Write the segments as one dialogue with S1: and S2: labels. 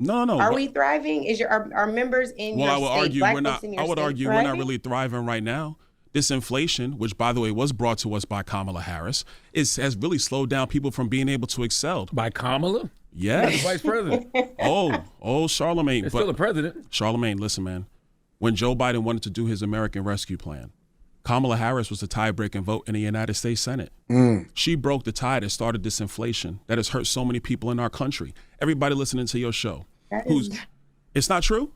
S1: No.
S2: Are we thriving? Are members in your state, black folks in your state,
S1: I would argue
S2: thriving?
S1: we're not really thriving right now. This inflation, which, by the way, was brought to us by Kamala Harris, has really slowed down people from being able to excel.
S3: By Kamala?
S1: Yes.
S3: Vice president.
S1: Charlamagne.
S3: It's still the president.
S1: Charlamagne, listen, man. When Joe Biden wanted to do his American Rescue Plan, Kamala Harris was the tie-breaking vote in the United States Senate. She broke the tie that started this inflation that has hurt so many people in our country. Everybody listening to your show, it's not true?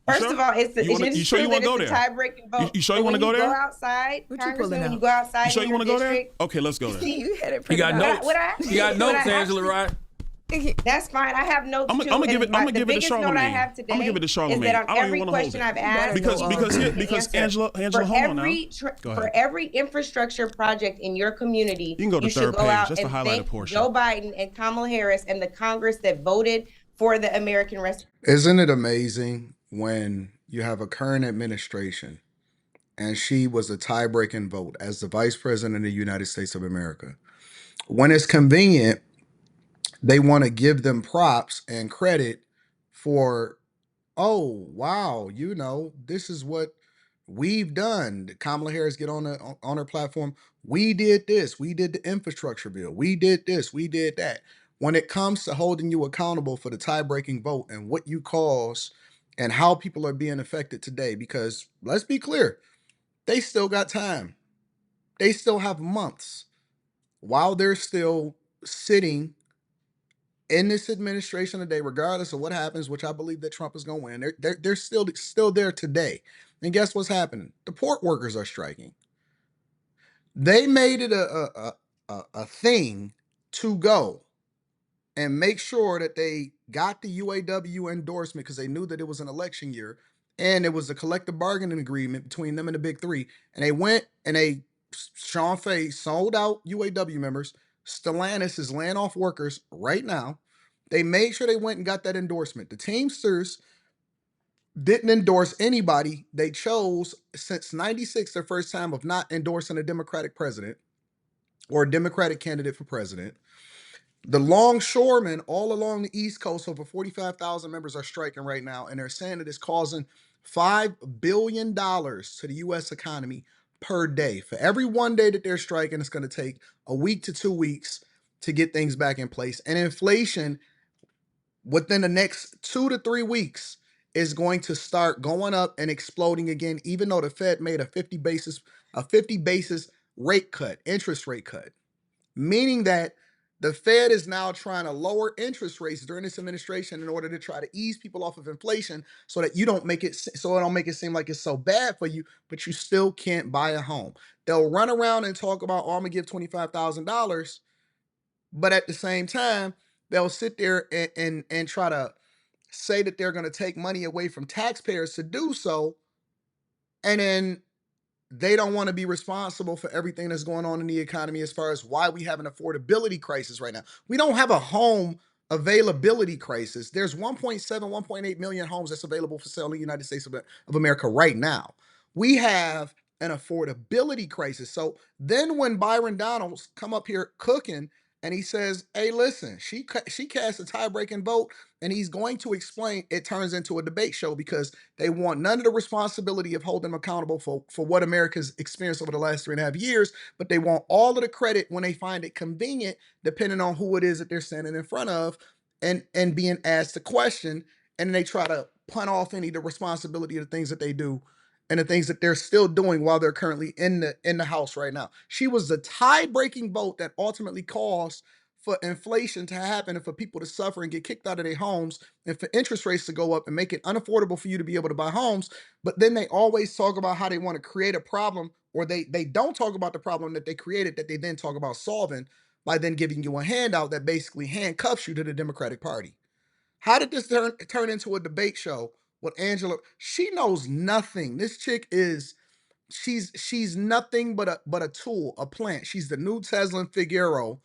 S2: First of all, it's
S1: you sure you want to go there?
S2: Tie-breaking vote.
S1: You sure you want to go there?
S2: When you go outside, Congressman, when you go outside,
S1: you sure you want to go there? Okay, let's go there.
S4: You had it
S3: You got notes. You got notes, Angela, right?
S2: That's fine. I have notes too.
S1: I'm gonna give it to Charlamagne.
S2: The biggest note I have today is that on every question I've asked,
S1: because Angela, hold on now.
S2: For every infrastructure project in your community,
S1: you can go to third page just to highlight a portion.
S2: Joe Biden and Kamala Harris and the Congress that voted for the American Rescue.
S5: Isn't it amazing when you have a current administration and she was a tie-breaking vote as the vice president of the United States of America? When it's convenient, they want to give them props and credit for, oh, wow, this is what we've done. Kamala Harris get on her platform. We did this. We did the infrastructure bill. We did this. We did that. When it comes to holding you accountable for the tie-breaking vote and what you cause and how people are being affected today, because let's be clear, they still got time. They still have months while they're still sitting in this administration today, regardless of what happens, which I believe that Trump is going to win. They're still there today. And guess what's happening? The port workers are striking. They made it a thing to go and make sure that they got the UAW endorsement because they knew that it was an election year and it was a collective bargaining agreement between them and the big three. And they went and Sean Fay sold out UAW members. Stellantis is laying off workers right now. They made sure they went and got that endorsement. The Teamsters didn't endorse anybody. They chose, since 96, their first time of not endorsing a Democratic president or a Democratic candidate for president. The longshoremen all along the East Coast, over 45,000 members are striking right now, and they're saying that it's causing $5 billion to the U.S. economy per day. For every one day that they're striking, it's going to take a week to 2 weeks to get things back in place. And inflation within the next 2 to 3 weeks is going to start going up and exploding again, even though the Fed made a 50 basis rate cut, interest rate cut, meaning that the Fed is now trying to lower interest rates during this administration in order to try to ease people off of inflation so that it don't make it seem like it's so bad for you, but you still can't buy a home. They'll run around and talk about, oh, I'm gonna give $25,000, but at the same time, they'll sit there and try to say that they're gonna take money away from taxpayers to do so, and then they don't want to be responsible for everything that's going on in the economy as far as why we have an affordability crisis right now. We don't have a home availability crisis. There's 1.7, 1.8 million homes that's available for sale in the United States of America right now. We have an affordability crisis. So then when Byron Donalds come up here cooking and he says, hey, listen, she cast a tie-breaking vote, and he's going to explain, it turns into a debate show because they want none of the responsibility of holding them accountable for what America's experienced over the last 3.5 years, but they want all of the credit when they find it convenient, depending on who it is that they're standing in front of and being asked a question, and then they try to punt off any of the responsibility of the things that they do and the things that they're still doing while they're currently in the House right now. She was the tie-breaking vote that ultimately caused for inflation to happen and for people to suffer and get kicked out of their homes and for interest rates to go up and make it unaffordable for you to be able to buy homes. But then they always talk about how they want to create a problem, or they don't talk about the problem that they created that they then talk about solving by then giving you a handout that basically handcuffs you to the Democratic Party. How did this turn into a debate show with Angela? She knows nothing. This chick she's nothing but a tool, a plant. She's the new Tesla Figueroa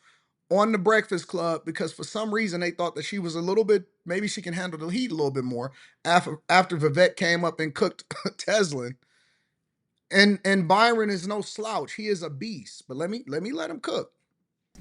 S5: on the Breakfast Club because for some reason they thought that she was a little bit, maybe she can handle the heat a little bit more after Vivette came up and cooked Tesla. And Byron is no slouch. He is a beast. But let me let him cook.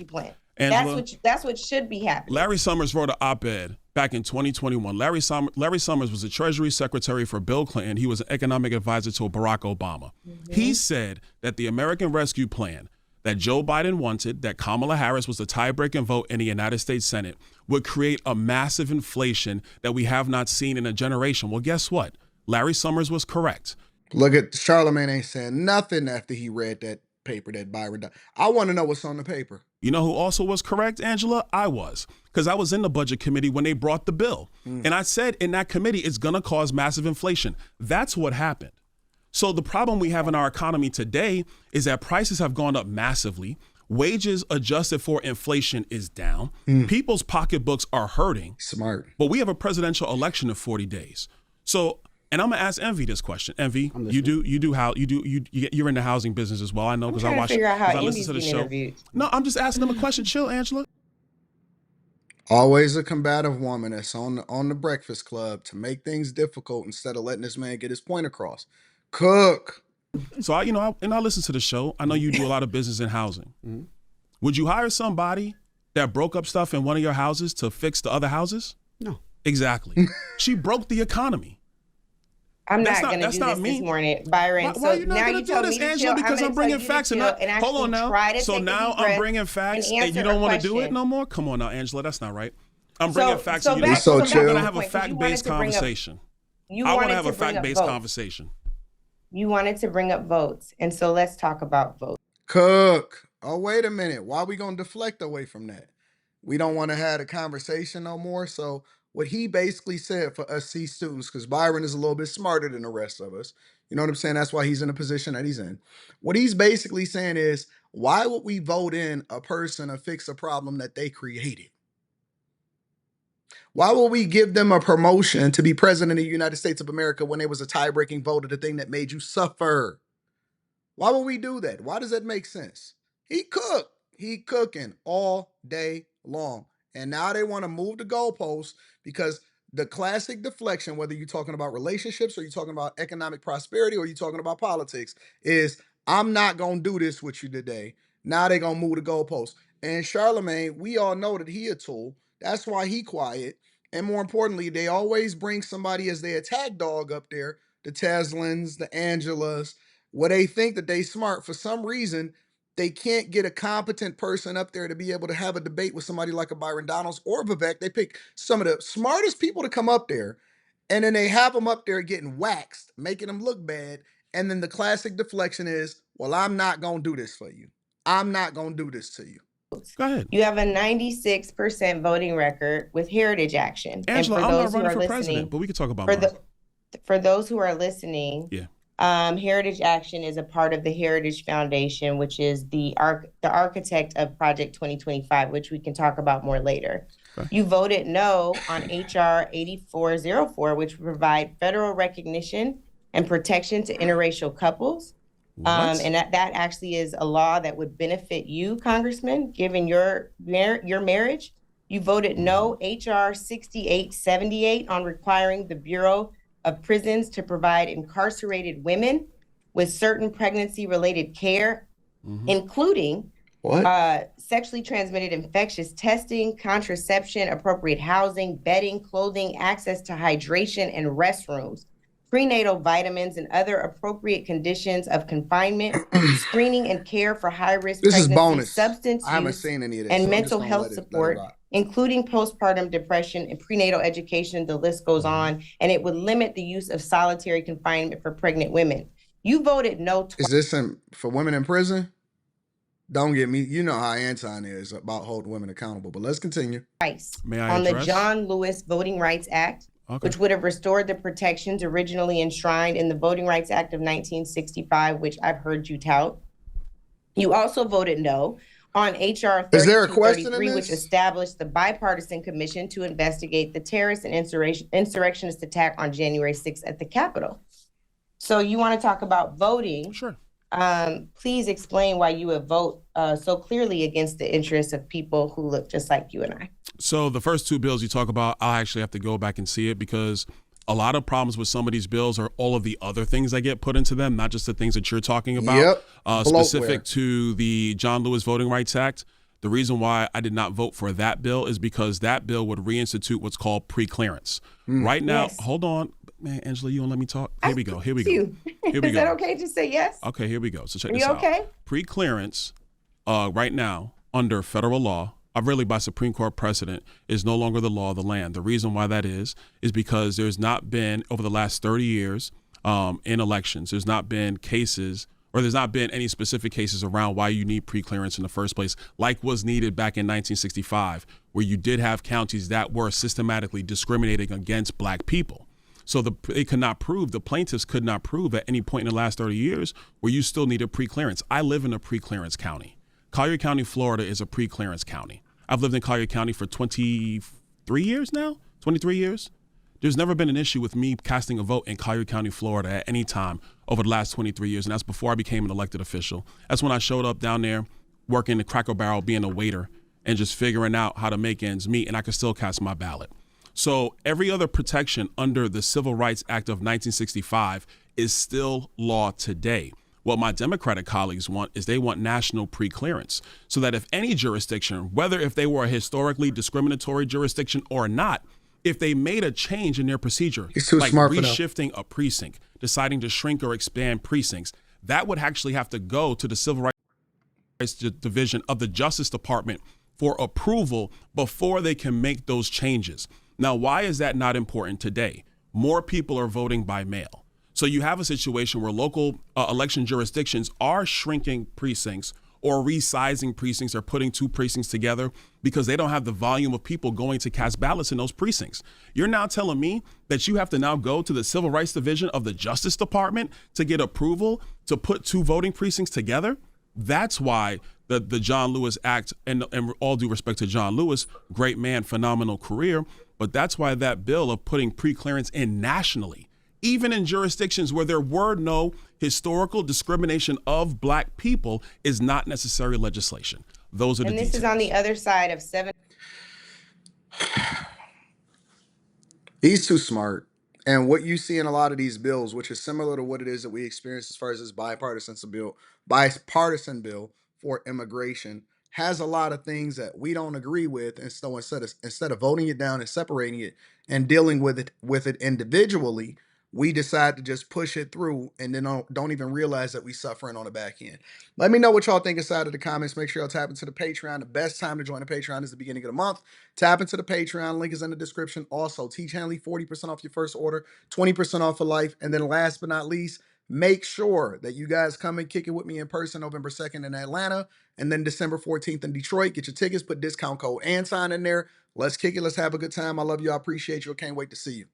S2: Plan.
S1: Angela,
S2: that's what should be happening.
S1: Larry Summers wrote an op-ed back in 2021. Larry Summers was the Treasury Secretary for Bill Clinton. He was an economic advisor to Barack Obama. He said that the American Rescue Plan that Joe Biden wanted, that Kamala Harris was the tie-breaking vote in the United States Senate, would create a massive inflation that we have not seen in a generation. Well, guess what? Larry Summers was correct.
S5: Look at Charlamagne ain't saying nothing after he read that paper that Byron done. I want to know what's on the paper.
S1: You know who also was correct, Angela? I was, because I was in the budget committee when they brought the bill. And I said in that committee, it's going to cause massive inflation. That's what happened. So the problem we have in our economy today is that prices have gone up massively. Wages adjusted for inflation is down. People's pocketbooks are hurting.
S5: Smart.
S1: But we have a presidential election in 40 days. So, and I'm gonna ask Envy this question. Envy, you're in the housing business as well. I know because I watch.
S2: Figure out how
S1: I listen to the show.
S2: Interviewed.
S1: No, I'm just asking them a question. Chill, Angela.
S5: Always a combative woman that's on the Breakfast Club to make things difficult instead of letting this man get his point across. Cook.
S1: So I listen to the show. I know you do a lot of business in housing. Would you hire somebody that broke up stuff in one of your houses to fix the other houses?
S3: No.
S1: Exactly. She broke the economy.
S2: I'm not going to do this morning, Byron.
S1: Why are you not going to do this, Angela? Because I'm bringing facts. Hold on now. So now I'm bringing facts and you don't want to do it no more? Come on now, Angela. That's not right. I'm bringing facts and you don't want to. I'm going to have a fact-based conversation. I want to have a fact-based conversation.
S2: You wanted to bring up votes. And so let's talk about votes.
S5: Cook. Oh, wait a minute. Why are we going to deflect away from that? We don't want to have a conversation no more. So what he basically said for us C students, because Byron is a little bit smarter than the rest of us. You know what I'm saying? That's why he's in the position that he's in. What he's basically saying is, why would we vote in a person to fix a problem that they created? Why will we give them a promotion to be president of the United States of America when it was a tie-breaking vote of the thing that made you suffer? Why would we do that? Why does that make sense? He cooked. He cooking all day long. And now they want to move the goalposts because the classic deflection, whether you're talking about relationships or you're talking about economic prosperity or you're talking about politics, is I'm not going to do this with you today. Now they're going to move the goalposts. And Charlamagne, we all know that he a tool. That's why he quiet. And more importantly, they always bring somebody as their attack dog up there, the Teslans, the Angelas, where they think that they smart. For some reason, they can't get a competent person up there to be able to have a debate with somebody like a Byron Donalds or Vivek. They pick some of the smartest people to come up there, and then they have them up there getting waxed, making them look bad. And then the classic deflection is, well, I'm not going to do this for you. I'm not going to do this to you.
S1: Go ahead.
S2: You have a 96% voting record with Heritage Action.
S1: Angela,
S2: and
S1: I'm not running for president, but we could talk about
S2: for those who are listening, Heritage Action is a part of the Heritage Foundation, which is the architect of Project 2025, which we can talk about more later. Okay. You voted no on HR 8404, which would provide federal recognition and protection to interracial couples. And that actually is a law that would benefit you, Congressman, given your marriage. You voted no HR 6878 on requiring the Bureau of Prisons to provide incarcerated women with certain pregnancy-related care, including sexually transmitted infectious testing, contraception, appropriate housing, bedding, clothing, access to hydration and restrooms, prenatal vitamins and other appropriate conditions of confinement, screening and care for high-risk pregnancy, substance use,
S5: I haven't seen any of this,
S2: and mental health support, including postpartum depression and prenatal education. The list goes on, and it would limit the use of solitary confinement for pregnant women. You voted no.
S5: Is this for women in prison? Don't get me. You know how Anton is about holding women accountable, but let's continue.
S1: May I
S2: on
S1: address?
S2: The John Lewis Voting Rights Act, which would have restored the protections originally enshrined in the Voting Rights Act of 1965, which I've heard you tout. You also voted no on HR 3233, which established the Bipartisan Commission to investigate the terrorist and insurrectionist attack on January 6th at the Capitol. So you want to talk about voting?
S1: Sure.
S2: Please explain why you would vote so clearly against the interests of people who look just like you and I.
S1: So the first two bills you talk about, I actually have to go back and see it because a lot of problems with some of these bills are all of the other things that get put into them, not just the things that you're talking about.
S5: Yep.
S1: Specific to the John Lewis Voting Rights Act, The reason why I did not vote for that bill is because that bill would reinstitute what's called pre-clearance. Right now, hold on. Man, Angela, you don't let me talk? Here we go. Here we go. Here we go.
S2: Is that okay to say yes?
S1: Okay, here we go. So check this out.
S2: Okay?
S1: Pre-clearance right now under federal law, really by Supreme Court precedent, is no longer the law of the land. The reason why that is because there's not been, over the last 30 years in elections, there's not been cases, or there's not been any specific cases around why you need pre-clearance in the first place, like was needed back in 1965, where you did have counties that were systematically discriminating against black people. So the plaintiffs could not prove at any point in the last 30 years where you still needed pre-clearance. I live in a pre-clearance county. Collier County, Florida is a pre-clearance county. I've lived in Collier County for 23 years now, 23 years. There's never been an issue with me casting a vote in Collier County, Florida at any time over the last 23 years, and that's before I became an elected official. That's when I showed up down there working the Cracker Barrel, being a waiter, and just figuring out how to make ends meet, and I could still cast my ballot. So every other protection under the Civil Rights Act of 1965 is still law today. What my Democratic colleagues want is they want national pre-clearance, so that if any jurisdiction, whether if they were a historically discriminatory jurisdiction or not, if they made a change in their procedure, like reshifting a precinct, deciding to shrink or expand precincts, that would actually have to go to the Civil Rights Division of the Justice Department for approval before they can make those changes. Now, why is that not important today? More people are voting by mail. So you have a situation where local election jurisdictions are shrinking precincts or resizing precincts or putting two precincts together because they don't have the volume of people going to cast ballots in those precincts. You're now telling me that you have to now go to the Civil Rights Division of the Justice Department to get approval to put two voting precincts together? That's why the John Lewis Act, and all due respect to John Lewis, great man, phenomenal career, but that's why that bill of putting pre-clearance in nationally, even in jurisdictions where there were no historical discrimination of black people, is not necessary legislation. Those are the details.
S2: And this is on the other side of 7.
S5: He's too smart. And what you see in a lot of these bills, which is similar to what it is that we experience as far as this bipartisan bill for immigration, has a lot of things that we don't agree with. And so instead of voting it down and separating it and dealing with it individually, we decide to just push it through and then don't even realize that we're suffering on the back end. Let me know what y'all think inside of the comments. Make sure y'all tap into the Patreon. The best time to join the Patreon is the beginning of the month. Tap into the Patreon. Link is in the description. Also, Teach Hanley, 40% off your first order, 20% off for life. And then last but not least, make sure that you guys come and kick it with me in person November 2nd in Atlanta and then December 14th in Detroit. Get your tickets, put discount code Anton in there. Let's kick it. Let's have a good time. I love you. I appreciate you. I can't wait to see you.